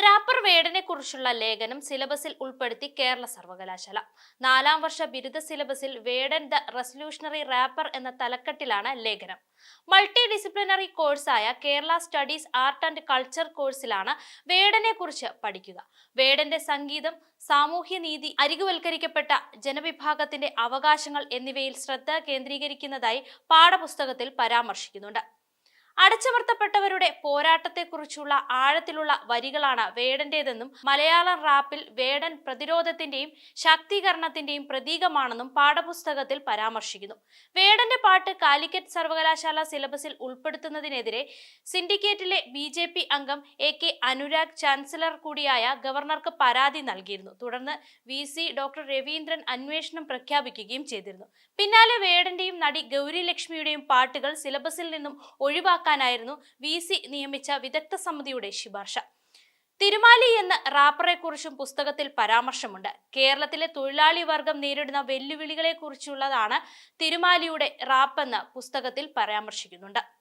Wrapper വേടനെ കുറിച്ചുള്ള ലേഖനം സിലബസിൽ ഉൾപ്പെടുത്തി കേരള സർവകലാശാല. 4ാം വർഷ ബിരുദ സിലബസിൽ വേടൻ ദ റെസല്യൂഷണറി റാപ്പർ എന്ന തലക്കെട്ടിലാണ് ലേഖനം. മൾട്ടി ഡിസിപ്ലിനറി കോഴ്സായ Kerala studies art and culture കോഴ്സിലാണ് വേടനെ കുറിച്ച് പഠിക്കുക. വേടന്റെ സംഗീതം, സാമൂഹ്യനീതി, അരികുവൽക്കരിക്കപ്പെട്ട ജനവിഭാഗത്തിന്റെ അവകാശങ്ങൾ എന്നിവയിൽ ശ്രദ്ധ കേന്ദ്രീകരിക്കുന്നതായി പാഠപുസ്തകത്തിൽ പരാമർശിക്കുന്നുണ്ട്. അടച്ചമർത്തപ്പെട്ടവരുടെ പോരാട്ടത്തെക്കുറിച്ചുള്ള ആഴത്തിലുള്ള വരികളാണ് വേടന്റേതെന്നും മലയാളം റാപ്പിൽ വേടൻ പ്രതിരോധത്തിന്റെയും ശാക്തീകരണത്തിന്റെയും പ്രതീകമാണെന്നും പാഠപുസ്തകത്തിൽ പരാമർശിക്കുന്നു. വേടന്റെ പാട്ട് കാലിക്കറ്റ് സർവകലാശാല സിലബസിൽ ഉൾപ്പെടുത്തുന്നതിനെതിരെ സിൻഡിക്കേറ്റിലെ BJP അംഗം AK അനുരാഗ് ചാൻസലർ കൂടിയായ ഗവർണർക്ക് പരാതി നൽകിയിരുന്നു. തുടർന്ന് VC ഡോക്ടർ രവീന്ദ്രൻ അന്വേഷണം പ്രഖ്യാപിക്കുകയും ചെയ്തിരുന്നു. പിന്നാലെ വേടന്റെയും നടി ഗൗരി ലക്ഷ്മിയുടെയും പാട്ടുകൾ സിലബസിൽ നിന്നും ഒഴിവാക്കാനായിരുന്നു VC നിയമിച്ച വിദഗ്ധ സമിതിയുടെ ശുപാർശ. തിരുമാലി എന്ന റാപ്പറെക്കുറിച്ചും പുസ്തകത്തിൽ പരാമർശമുണ്ട്. കേരളത്തിലെ തൊഴിലാളി വർഗം നേരിടുന്ന വെല്ലുവിളികളെക്കുറിച്ചുള്ളതാണ് തിരുമാലിയുടെ റാപ്പെന്ന് പുസ്തകത്തിൽ പരാമർശിക്കുന്നുണ്ട്.